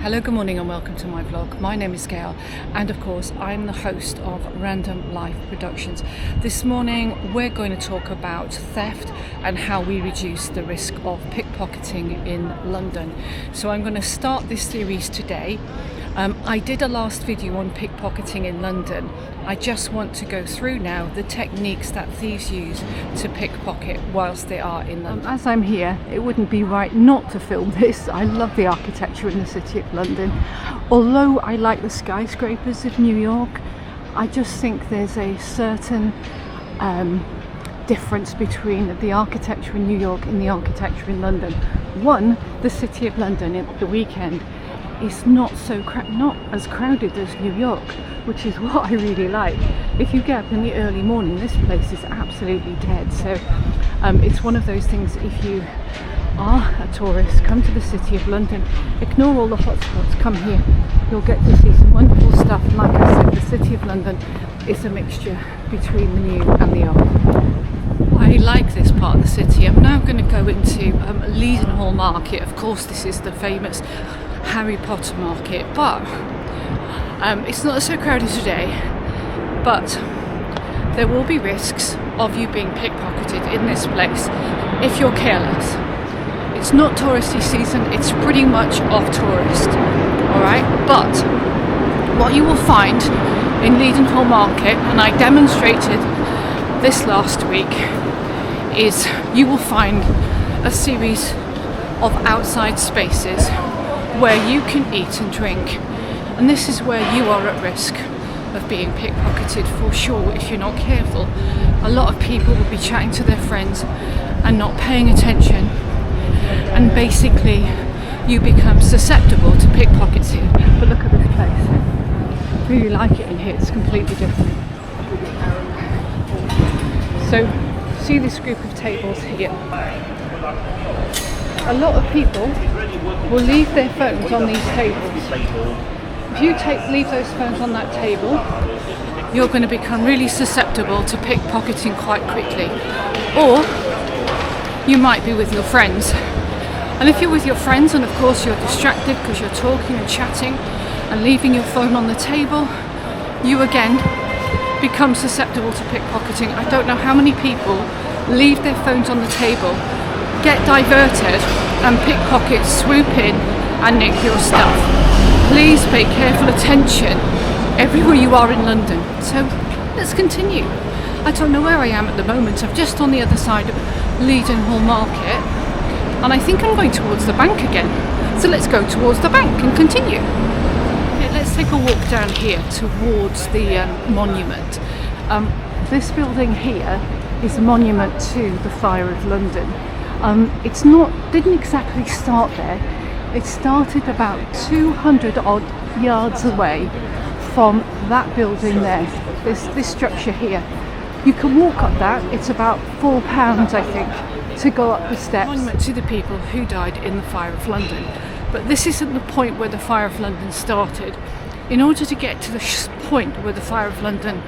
Hello, good morning and welcome to my vlog. My name is Gail and of course I'm the host of Random Life Productions. This morning we're going to talk about theft and how we reduce the risk of pickpocketing in London. So I'm going to start this series today. I did a last video on pickpocketing in London. I just want to go through now the techniques that thieves use to pickpocket whilst they are in London. As I'm here, it wouldn't be right not to film this. I love the architecture in the city of London. Although I like the skyscrapers of New York, I just think there's a certain difference between the architecture in New York and the architecture in London. One, the city of London at the weekend is not as crowded as New York, which is what I really like. If you get up in the early morning, this place is absolutely dead. So it's one of those things, if you are a tourist, come to the city of London, ignore all the hotspots, come here, you'll get to see some wonderful stuff. And like I said, the city of London is a mixture between the new and the old. I like this part of the city. I'm now going to go into Leadenhall Market. Of course, this is the famous Harry Potter market, but it's not so crowded today, but there will be risks of you being pickpocketed in this place if you're careless. It's not touristy season, it's pretty much off tourist, alright? But what you will find in Leadenhall Market, and I demonstrated this last week, is you will find a series of outside spaces where you can eat and drink, and this is where you are at risk of being pickpocketed for sure if you're not careful. A lot of people will be chatting to their friends and not paying attention, and basically you become susceptible to pickpockets here. But look at this place, really like it in here, it's completely different. So see this group of tables here. A lot of people will leave their phones on these tables. If you leave those phones on that table, you're going to become really susceptible to pickpocketing quite quickly. Or you might be with your friends. And if you're with your friends and of course you're distracted because you're talking and chatting and leaving your phone on the table, you again become susceptible to pickpocketing. I don't know how many people leave their phones on the table, get diverted, and pickpockets swoop in and nick your stuff. Please pay careful attention everywhere you are in London. So let's continue. I don't know where I am at the moment. I'm just on the other side of Leadenhall Market, and I think I'm going towards the bank again. So let's go towards the bank and continue. Okay, let's take a walk down here towards the monument. This building here is a monument to the Fire of London. Didn't exactly start there. It started about 200 odd yards away from that building there. This structure here. You can walk up that. It's about £4, I think, to go up the steps. Monument to the people who died in the Fire of London. But this isn't the point where the Fire of London started. In order to get to the point where the Fire of London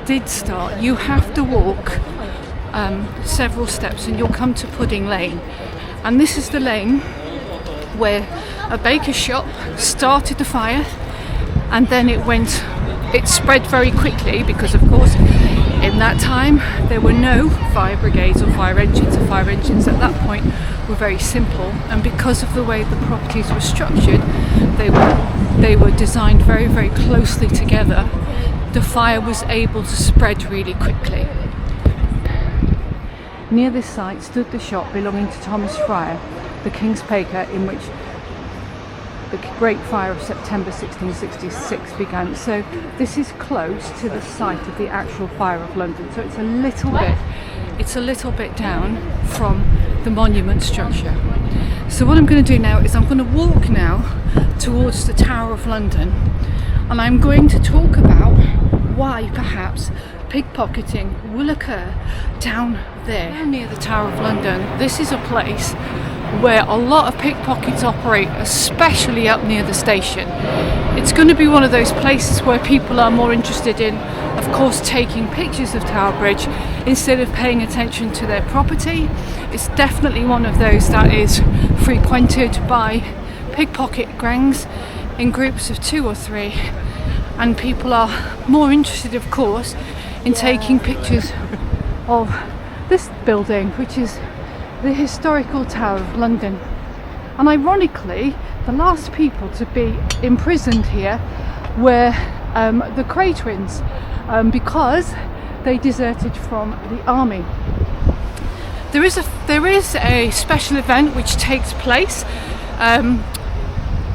did start, you have to walk several steps and you'll come to Pudding Lane, and this is the lane where a baker's shop started the fire, and then it spread very quickly because of course in that time there were no fire brigades or fire engines. The fire engines at that point were very simple, and because of the way the properties were structured, they were designed very, very closely together. The fire was able to spread really quickly. Near this site stood the shop belonging to Thomas Fryer, the King's baker, in which the Great Fire of September 1666 began. So this is close to the site of the actual Fire of London. So it's a little bit down from the monument structure. So what I'm going to do now is I'm going to walk now towards the Tower of London, and I'm going to talk about why perhaps pickpocketing will occur down there near the Tower of London. This is a place where a lot of pickpockets operate, especially up near the station. It's going to be one of those places where people are more interested in, of course, taking pictures of Tower Bridge instead of paying attention to their property. It's definitely one of those that is frequented by pickpocket gangs. in groups of 2 or 3, and people are more interested, of course, in taking pictures of this building, which is the historical Tower of London. And ironically, the last people to be imprisoned here were the Cray twins, because they deserted from the army. There is a special event which takes place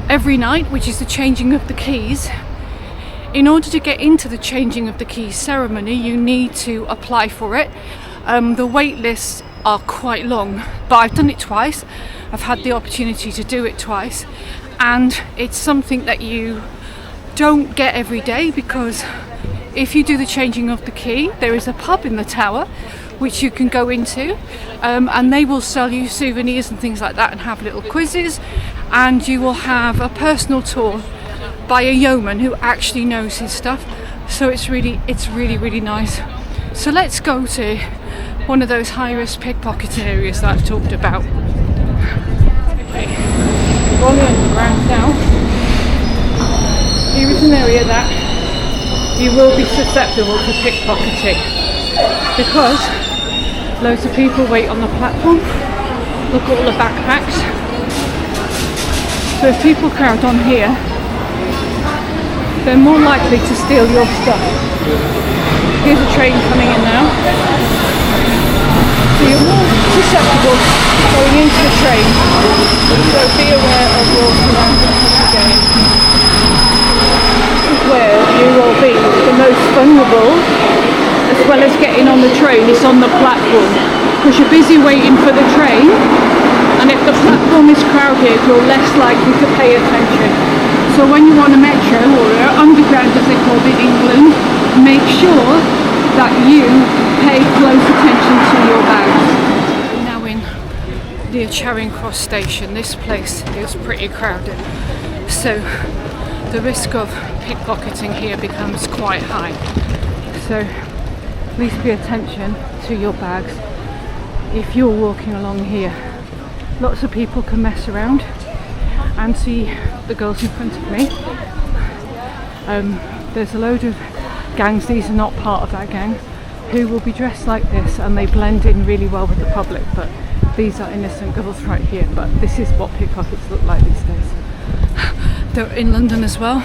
every night, which is the changing of the keys. In order to get into the changing of the keys ceremony, you need to apply for it. The wait lists are quite long, but I've done it twice. I've had the opportunity to do it twice, and it's something that you don't get every day, because if you do the changing of the key, there is a pub in the tower which you can go into, and they will sell you souvenirs and things like that, and have little quizzes, and you will have a personal tour by a yeoman who actually knows his stuff. So it's really nice. So let's go to one of those high-risk pickpocketing areas that I've talked about. Okay, we're on the underground now. Here is an area that you will be susceptible to pickpocketing, because loads of people wait on the platform. Look at all the backpacks. So if people crowd on here, they're more likely to steal your stuff. Here's a train coming in now. So you're more susceptible going into the train. So be aware of your surroundings as you go. This is where you will be the most vulnerable, as well as getting on the train. It's on the platform, because you're busy waiting for the train, and if the platform is crowded, you're less likely to pay attention. So when you're on a metro, or underground as they call it in England, make sure that you pay close attention to your bags. We're now in near Charing Cross station. This place is pretty crowded, so the risk of pickpocketing here becomes quite high. So please pay attention to your bags if you're walking along here. Lots of people can mess around, and see the girls in front of me. There's a load of gangs, these are not part of that gang, who will be dressed like this, and they blend in really well with the public, but these are innocent girls right here. But this is what pickpockets look like these days. They're in London as well.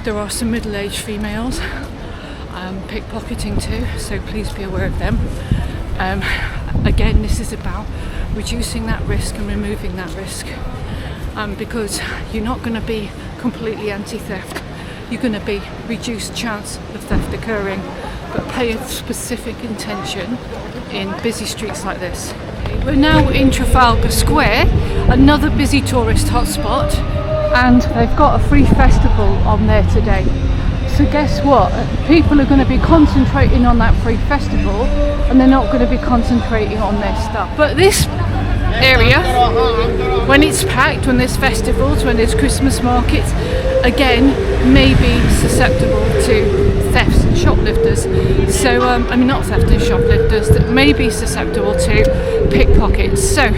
There are some middle-aged females pickpocketing too, so please be aware of them. Again, this is about reducing that risk and removing that risk, because you're not going to be completely anti-theft. You're going to be reduced chance of theft occurring, but pay a specific attention in busy streets like this. We're now in Trafalgar Square, another busy tourist hotspot, and they've got a free festival on there today. So guess what? People are going to be concentrating on that free festival, and they're not going to be concentrating on their stuff. But this area, when it's packed, when there's festivals, when there's Christmas markets, again, may be susceptible to thefts and shoplifters. So, I mean, not theft and shoplifters, that may be susceptible to pickpockets. So,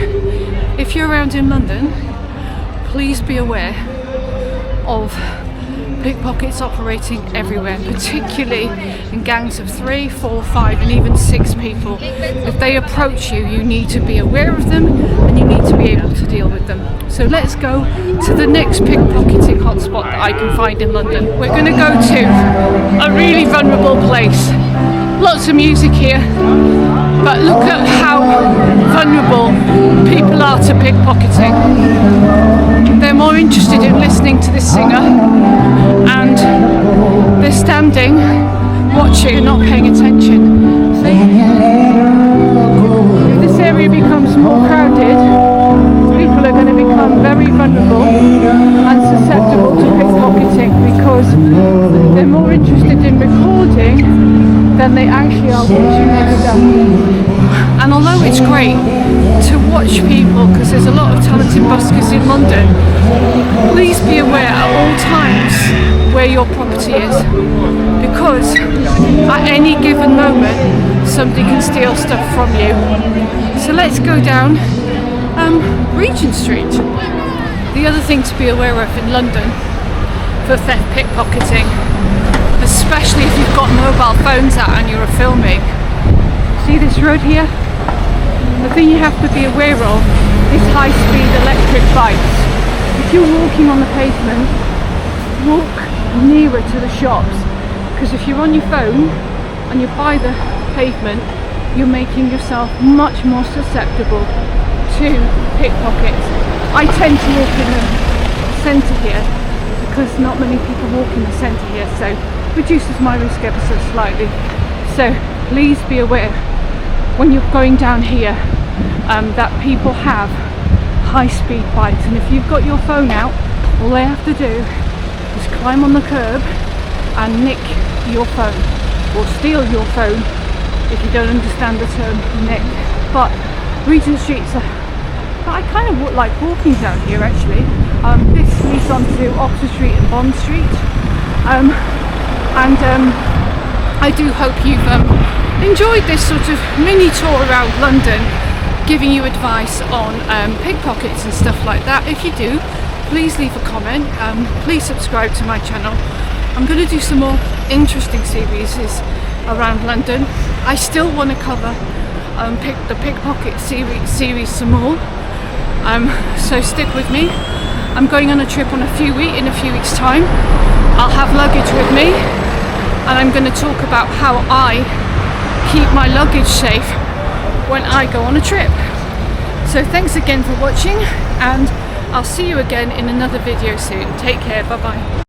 if you're around in London, please be aware of pickpockets operating everywhere, particularly in gangs of 3, 4, 5 and even 6 people. If they approach you, you need to be aware of them, and you need to be able to deal with them. So let's go to the next pickpocketing hotspot that I can find in London. We're going to go to a really vulnerable place. Lots of music here, but look at how vulnerable people are to pickpocketing. They're more interested in listening to this singer, and they're standing, watching and not paying attention. See? If this area becomes more crowded, people are going to become very vulnerable and susceptible to pickpocketing, because they're more interested in recording than they actually are watching their stuff. And although it's great to watch people, because there's a lot of talented buskers in London, please be aware at all times where your property is, because at any given moment somebody can steal stuff from you. So let's go down Regent Street. The other thing to be aware of in London for theft pickpocketing, especially if you've got mobile phones out and you're filming. See this road here? The thing you have to be aware of is high-speed electric bikes. If you're walking on the pavement, walk nearer to the shops, because if you're on your phone and you're by the pavement, you're making yourself much more susceptible to pickpockets. I tend to walk in the centre here because not many people walk in the centre here, so it reduces my risk ever so slightly. So please be aware when you're going down here that people have high-speed bikes, and if you've got your phone out, all they have to do is climb on the curb and nick your phone, or steal your phone if you don't understand the term nick. But Regent Street's I kind of like walking down here actually. This leads on to Oxford Street and Bond Street, and I do hope you've enjoyed this sort of mini tour around London, giving you advice on pickpockets and stuff like that. If you do, please leave a comment, please subscribe to my channel. I'm going to do some more interesting series around London. I still want to cover the pickpocket series some more, so stick with me. I'm going on a trip in a few weeks time. I'll have luggage with me, and I'm going to talk about how I keep my luggage safe when I go on a trip. So thanks again for watching, and I'll see you again in another video soon. Take care, bye bye.